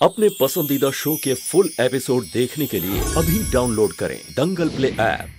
अपने पसंदीदा शो के फुल एपिसोड देखने के लिए अभी डाउनलोड करें दंगल प्ले ऐप।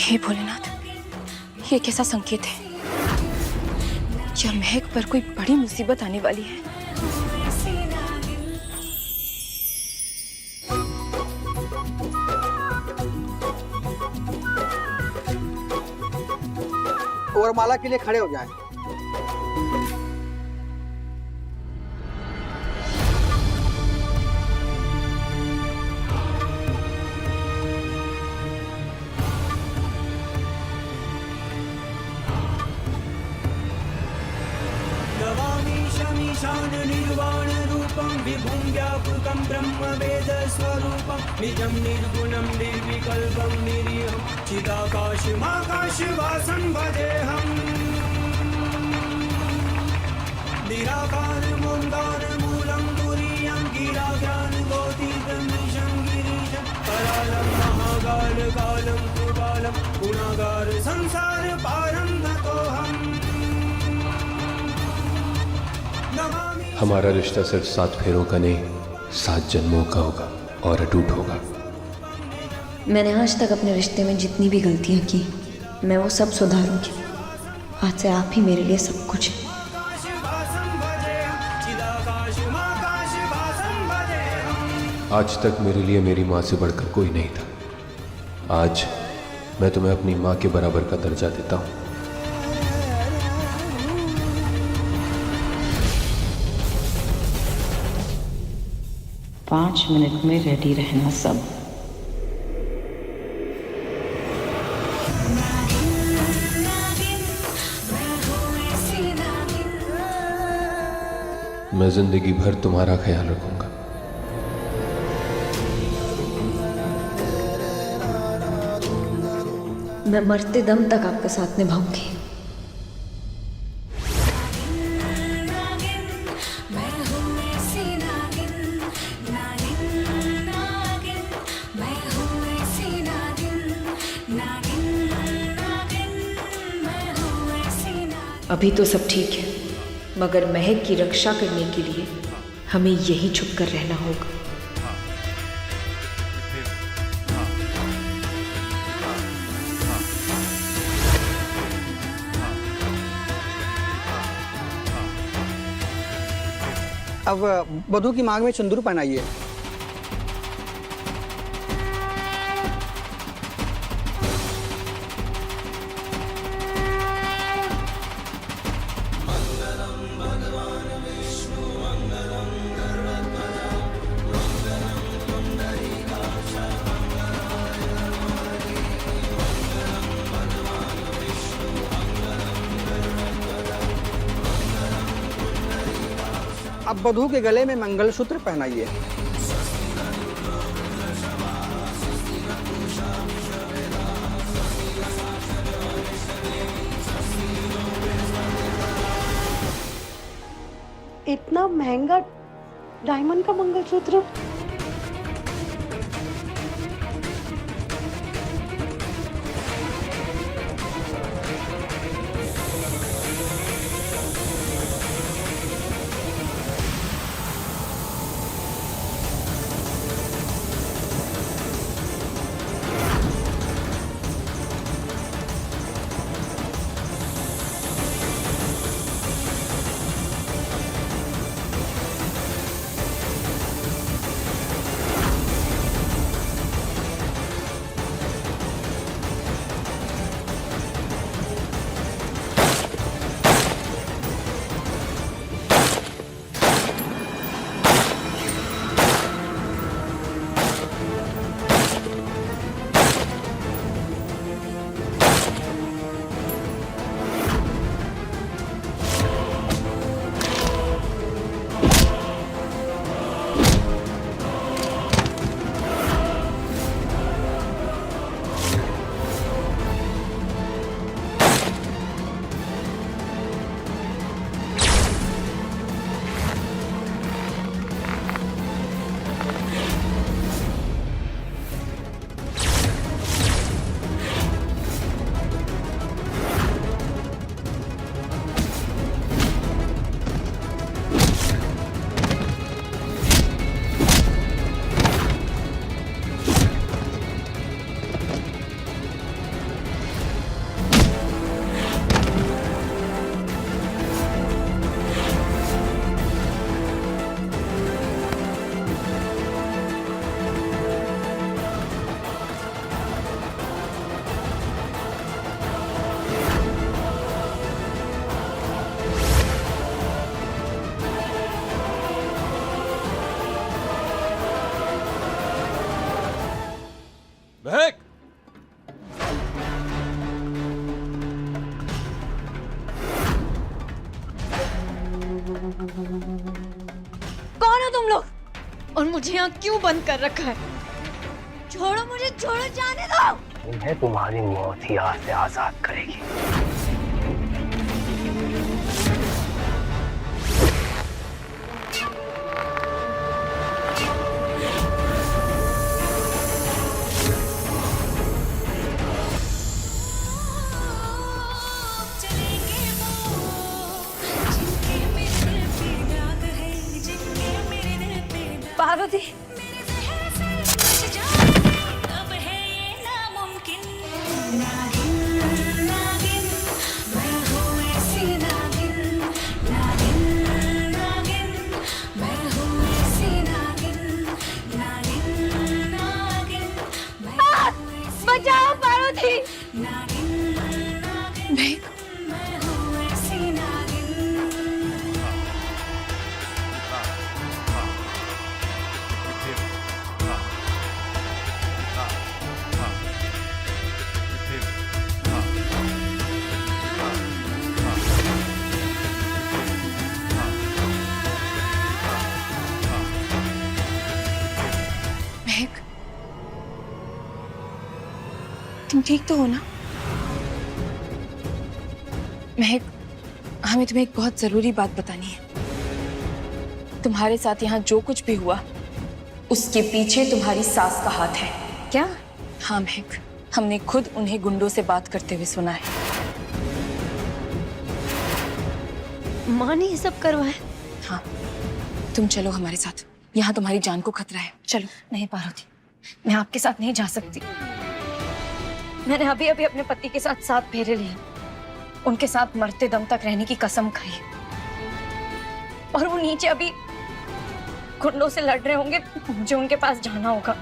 हे भोलेनाथ, ये कैसा संकेत है? क्या महक पर कोई बड़ी मुसीबत आने वाली है? वरमाला के लिए खड़े हो जाएं। शमीशान निर्वाण रूपं विभुं व्यापकं ब्रह्म वेद स्वरूपं निजं निर्गुणं निर्विकल्पं निरीहं चिदाकाशमाकाशवासं भजेऽहम् निराकारमोङ्कारमूलं तुरीयं गिराग्रान्गोतीतं गिरीशं करालं महाकालकालं कुबालं गुणागार संसार पारं गतोऽहम्। हमारा रिश्ता सिर्फ 7 फेरों का नहीं, 7 जन्मों का होगा और अटूट होगा। मैंने आज तक अपने रिश्ते में जितनी भी गलतियां की, मैं वो सब सुधारूंगी। आज से आप ही मेरे लिए सब कुछ है। आज तक मेरे लिए मेरी माँ से बढ़कर कोई नहीं था। आज मैं तुम्हें अपनी माँ के बराबर का दर्जा देता हूँ। पाँच मिनट में रेडी रहना सब। मैं जिंदगी भर तुम्हारा ख्याल रखूंगा। मैं मरते दम तक आपका साथ निभाऊंगी। अभी तो सब ठीक है, मगर महक की रक्षा करने के लिए हमें यहीं छुप कर रहना होगा। अब वधू की मांग में सिंदूर पहनाइए। अब वधू के गले में मंगलसूत्र पहनाइए। इतना महंगा डायमंड का मंगलसूत्र? महक! कौन हो तुम लोग? और मुझे यहाँ क्यों बंद कर रखा है? छोड़ो मुझे, छोड़ो, जाने दो। तुम्हें तुम्हारी मौत ही आज से आजाद करेगी। पार्वती, बचाओ पार्वती। महक, महक, तुम ठीक तो हो ना? महक, हमें तुम्हें एक बहुत जरूरी बात बतानी है। तुम्हारे साथ यहाँ जो कुछ भी हुआ, उसके पीछे तुम्हारी सास का हाथ है। क्या? हाँ महक, हमने खुद उन्हें गुंडों से बात करते हुए सुना है। माँ ने ये सब करवाया? हाँ, तुम चलो हमारे साथ, यहाँ तुम्हारी जान को खतरा है। चलो। नहीं पार्वती, मैं आपके साथ नहीं जा सकती। मैंने अभी अभी अपने पति के साथ 7 फेरे लिए, उनके साथ मरते दम तक रहने की कसम खाई, और वो नीचे अभी गुंडों से लड़ रहे होंगे। मुझे उनके पास जाना होगा।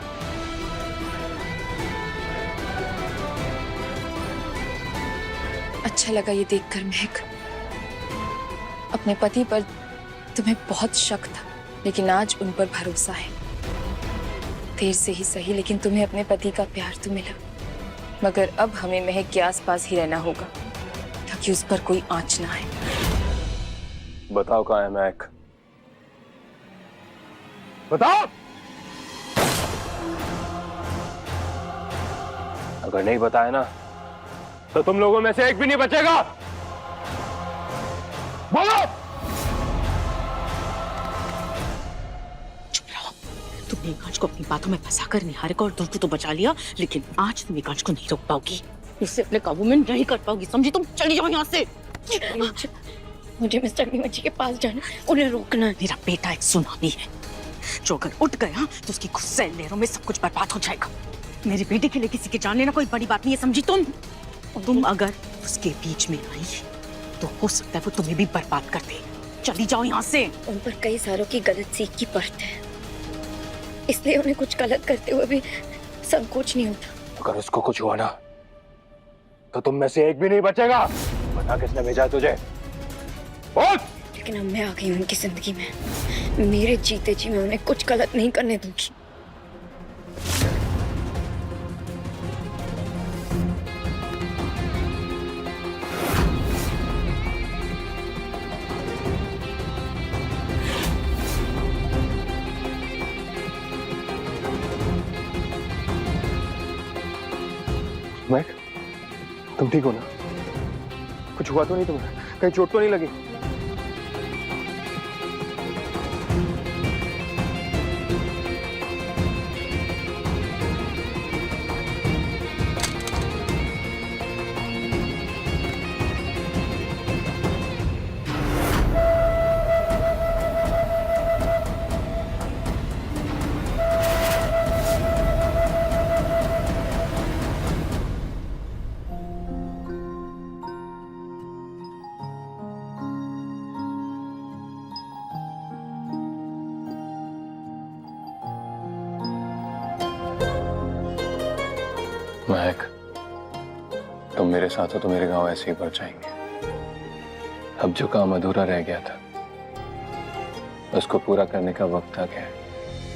अच्छा लगा ये देखकर महक। अपने पति पर तुम्हें बहुत शक था, लेकिन आज उन पर भरोसा है। देर से ही सही, लेकिन तुम्हें अपने पति का प्यार तो मिला। मगर अब हमें महक के आसपास ही रहना होगा, ताकि उस पर कोई आंच ना आए। बताओ कहाँ है महक? बताओ! अगर नहीं बताया ना, तो तुम लोगों में से एक भी नहीं बचेगा। बोलो! तुमने विकास को अपनी बातों में फंसाकर निहारिका और ध्रुव को तो बचा लिया, लेकिन आज तुम विकास को नहीं रोक पाओगी, उससे अपने काबू में नहीं कर पाओगी, समझी? तुम चली जाओ यहाँ से। मुझे मिस्टर नीमची के पास जाना, उन्हें रोकना है। मेरा बेटा एक सुनामी है, जो अगर उठ गया तो उसकी गुस्से लहरों में सब कुछ बर्बाद हो जाएगा। मेरे बेटे के लिए किसी के जान लेना कोई बड़ी बात नहीं है, समझी? तुम अगर उसके बीच में आई तो हो सकता है वो तुम्हें भी बर्बाद कर दे। चली जाओ यहाँ से। उन पर कई सालों की गलत सीख की परत है, इसलिए उन्हें कुछ गलत करते हुए भी संकोच नहीं होता। अगर उसको कुछ हुआ ना, तो तुम में से एक भी नहीं बचेगा। बता किसने भेजा है तुझे? बोल! लेकिन अब मैं आ गई हूँ उनकी जिंदगी में, मेरे जीते जी मैं उन्हें कुछ गलत नहीं करने दूंगी। महक, तुम ठीक हो ना? कुछ हुआ तो नहीं तुम्हें? कहीं चोट तो नहीं लगी? महक, तुम मेरे साथ हो तो मेरे गांव ऐसे ही बढ़ जाएंगे। अब जो काम अधूरा रह गया था, उसको पूरा करने का वक्त आ गया है।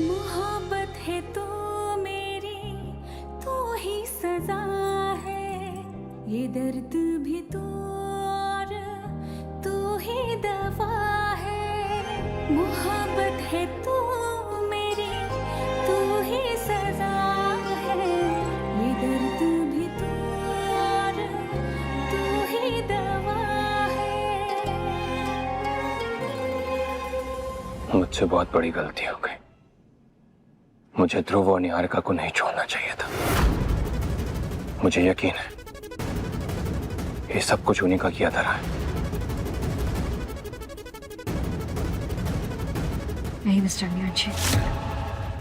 मोहब्बत है तो मेरी, तू ये दर्द भी तू और तू ही दवा है, मोहब्बत है तू मेरी, तू ही सजा है। ये दर्द भी तू और तू ही दवा है। मुझसे बहुत बड़ी गलती हो गई। मुझे ध्रुव और निहारिका को नहीं छोड़ना चाहिए था। मुझे यकीन है ये सब कुछ उन्हीं का किया धरा है। नहीं मिस्टर मीनाक्षी,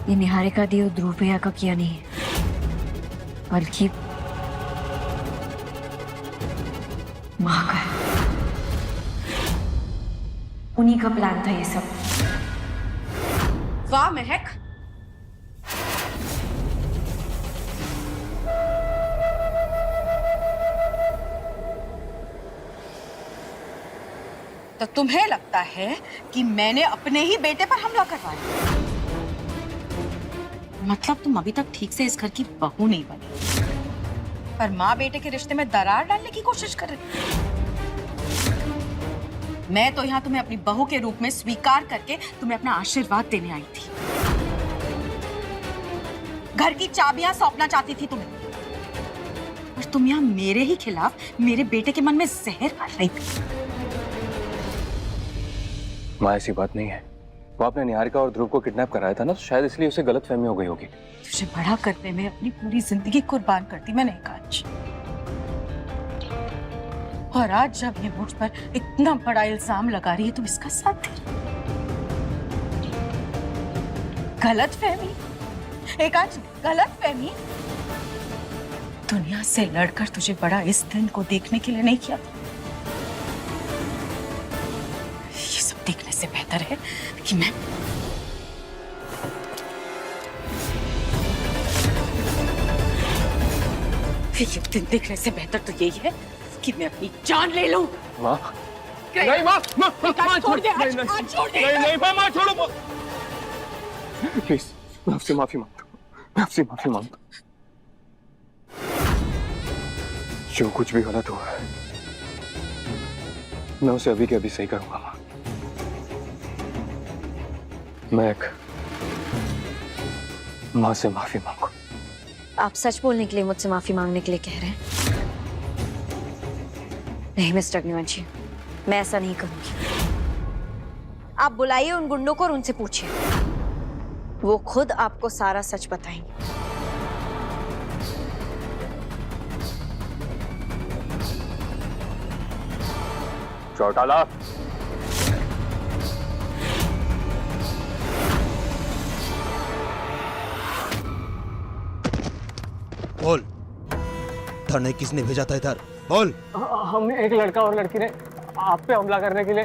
ये निहारिका दी और ध्रुव भैया का किया नहीं है, बल्कि माँ का है। उन्हीं का प्लान था ये सब। वाह महक, तो तुम्हें लगता है कि मैंने अपने ही बेटे पर हमला करवाया? मतलब तुम अभी तक ठीक से इस घर की बहू नहीं बनी, पर माँ बेटे के रिश्ते में दरार डालने की कोशिश कर रही। मैं तो यहाँ तुम्हें अपनी बहू के रूप में स्वीकार करके तुम्हें अपना आशीर्वाद देने आई थी। घर की चाबियां सौंपना चाहती थी तुम्हें, और तुम यहाँ मेरे ही खिलाफ मेरे बेटे के मन में जहर डाल रही थी। माँ ऐसी बात नहीं है। वो आपने निहारिका और ध्रुव को किडनैप कराया था ना, तो शायद इसलिए उसे गलतफहमी हो गई होगी। तुझे बड़ा करने में अपनी पूरी जिंदगी कुर्बान करती मैंने कांच, और आज जब ये मुझ पर इतना बड़ा इल्जाम लगा रही है तुम इसका साथ दे रही। गलतफहमी? एकांश, गलतफहमी? दुनिया से लड़कर तुझे बड़ा इस दिन को देखने के लिए नहीं किया था। ये सब देखने से बेहतर है कि मैं ये दिन देखने से बेहतर तो यही है कि मैं अपनी जान ले लूं। माँ नहीं, माँ छोड़ दे, आज छोड़ दे। नहीं माँ छोड़ो। प्लीज, मैं आपसे माफी मांगता हूँ, मैं आपसे माफी मांगता हूँ। जो कुछ भी गलत हुआ है मैं उसे अभी के अभी सही करूंगा माँ। मैं माँ से माफी मांगू। आप सच बोलने के लिए मुझसे माफी मांगने के लिए कह रहे हैं? नहीं मिस्टर अग्निवंशी, मैं ऐसा नहीं करूंगी। आप बुलाइए उन गुंडों को और उनसे पूछिए, वो खुद आपको सारा सच बताएंगे। चौटाला, बोल, थाने किसने भेजा था इधर? बोल। हम एक लड़का और लड़की ने आप पे हमला करने के लिए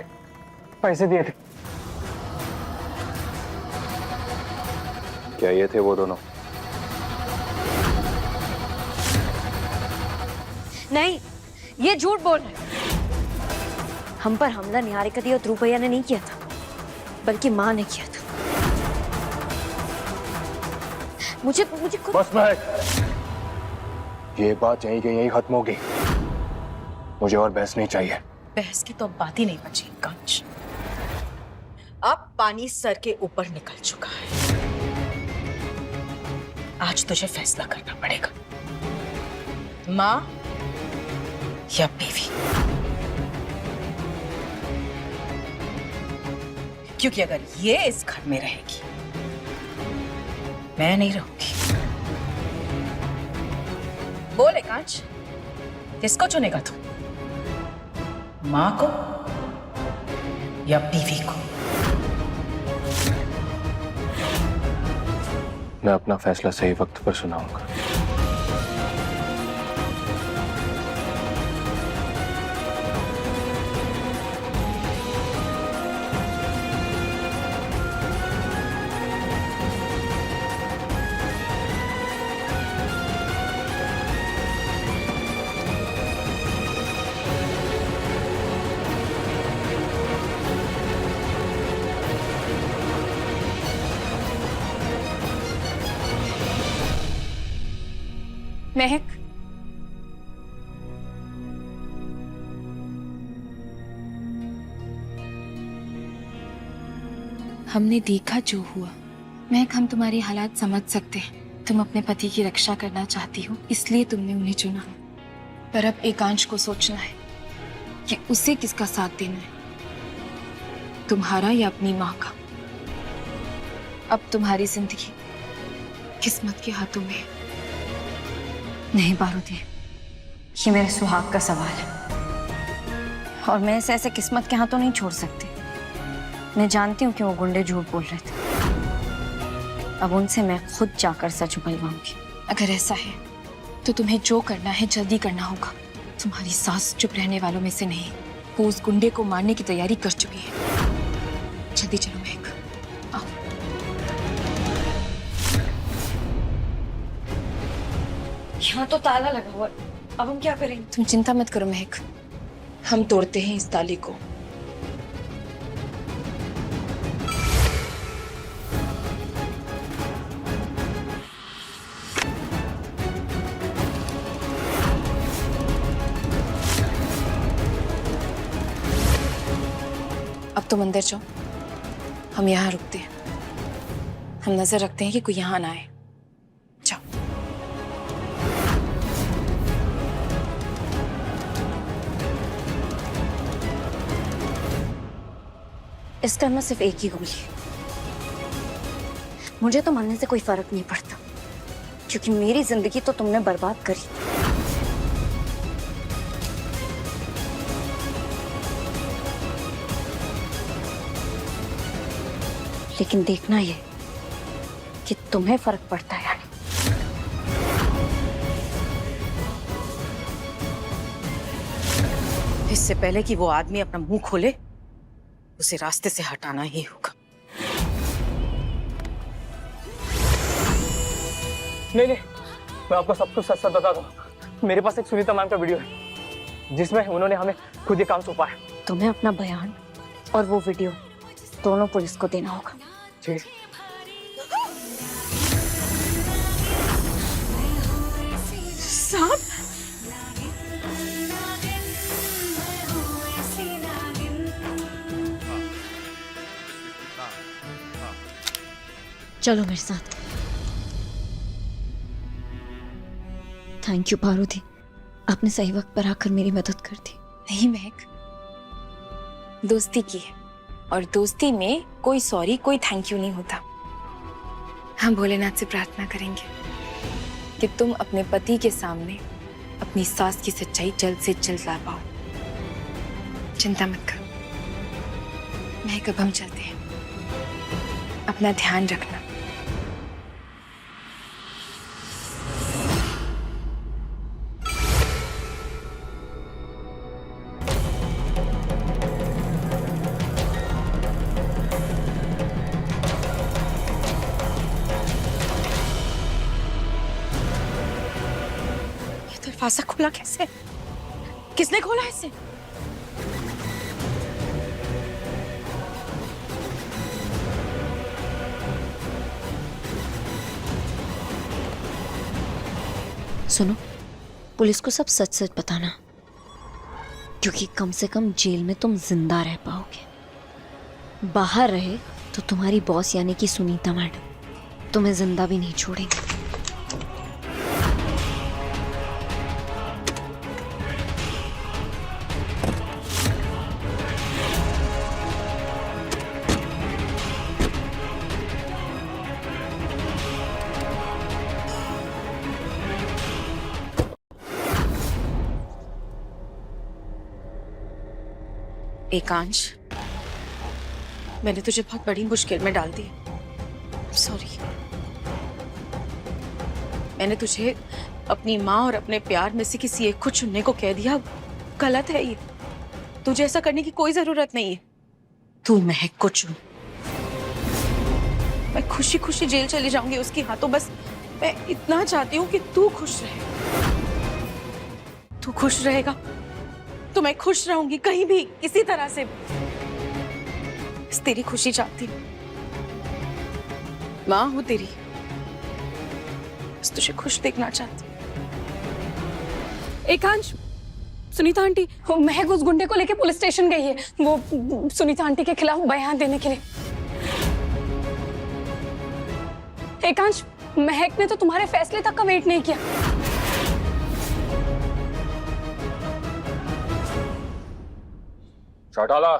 पैसे दिए थे। क्या ये थे वो दोनों? नहीं, ये झूठ बोल रहे हैं। हम पर हमला निहारिका दी और ध्रुव भैया ने नहीं किया था, बल्कि माँ ने किया था। मुझे खुद... बस महक, ये बात यहीं के यहीं खत्म होगी। मुझे और बहस नहीं चाहिए। बहस की तो अब बात ही नहीं बची कांच। अब पानी सर के ऊपर निकल चुका है। आज तुझे फैसला करना पड़ेगा, माँ या बीवी। क्योंकि अगर ये इस घर में रहेगी, मैं नहीं रहूंगी। बोले कांच, किसको चुनेगा तू? माँ को या बीवी को? मैं अपना फैसला सही वक्त पर सुनाऊंगा। महक, हमने देखा जो हुआ। महक, हम तुम्हारी हालात समझ सकते हैं। तुम अपने पति की रक्षा करना चाहती हो, इसलिए तुमने उन्हें चुना। पर अब एकांश को सोचना है कि उसे किसका साथ देना है, तुम्हारा या अपनी माँ का। अब तुम्हारी जिंदगी किस्मत के हाथों में है। नहीं पार्वती, ये मेरे सुहाग का सवाल है और मैं इसे ऐसे किस्मत के हाथों नहीं छोड़ सकती। मैं जानती हूँ कि वो गुंडे झूठ बोल रहे थे। अब उनसे मैं खुद जाकर सच उगलवाऊंगी। अगर ऐसा है तो तुम्हें जो करना है जल्दी करना होगा। तुम्हारी सास चुप रहने वालों में से नहीं, वो उस गुंडे को मारने की तैयारी कर चुकी है। जल्दी चलो महक, आओ। यहाँ तो ताला लगा हुआ है, अब हम क्या करेंगे? तुम चिंता मत करो महक, हम तोड़ते हैं इस ताले को। अब तुम अंदर जाओ, हम यहाँ रुकते हैं। हम नजर रखते हैं कि कोई यहाँ ना आए। जाओ। इस टाइम में सिर्फ एक ही गोली है। मुझे तो मरने से कोई फर्क नहीं पड़ता, क्योंकि मेरी जिंदगी तो तुमने बर्बाद करी। लेकिन देखना ये कि तुम्हें फर्क पड़ता है या नहीं। इससे पहले कि वो आदमी अपना मुंह खोले, उसे रास्ते से हटाना ही होगा। नहीं, मैं आपको सब कुछ सच सच बता दूं। मेरे पास एक सुनीता मैम का वीडियो है जिसमें उन्होंने हमें खुद ये काम सौंपा है। तुम्हें अपना बयान और वो वीडियो दोनों पुलिस को देना होगा। ठीक। साहब, चलो मेरे साथ। थैंक यू पार्वती, आपने सही वक्त पर आकर मेरी मदद कर दी। नहीं महक, दोस्ती की है और दोस्ती में कोई सॉरी, कोई थैंक यू नहीं होता। हम भोलेनाथ से प्रार्थना करेंगे कि तुम अपने पति के सामने अपनी सास की सच्चाई जल्द से जल्द ला पाओ। चिंता मत करो महक, अब हम चलते हैं। अपना ध्यान रखना। दरवाजा खुला कैसे? किसने खोला इसे? सुनो, पुलिस को सब सच सच बताना, क्योंकि कम से कम जेल में तुम जिंदा रह पाओगे। बाहर रहे तो तुम्हारी बॉस यानी कि सुनीता मैडम तुम्हें जिंदा भी नहीं छोड़ेंगे। एकांश, मैंने तुझे बहुत बड़ी मुश्किल में डाल दी। सॉरी। मैंने तुझे अपनी माँ और अपने प्यार में से किसी एक को चुनने को कह दिया। गलत है ये। तुझे ऐसा करने की कोई जरूरत नहीं है। तू महक को चुन। मैं खुशी खुशी जेल चली जाऊंगी उसके हाथों। बस मैं इतना चाहती हूँ कि तू खुश रहे। तू खुश रहेगा तो मैं खुश रहूंगी, कहीं भी किसी तरह से। बस तेरी खुशी चाहती हूँ। माँ हूँ तेरी, बस तुझे खुश देखना चाहती हूँ। एकांश, सुनीता आंटी, महक उस गुंडे को लेके पुलिस स्टेशन गई है। वो सुनीता आंटी के खिलाफ बयान देने के लिए। एकांश, महक ने तो तुम्हारे फैसले तक का वेट नहीं किया। चौटाला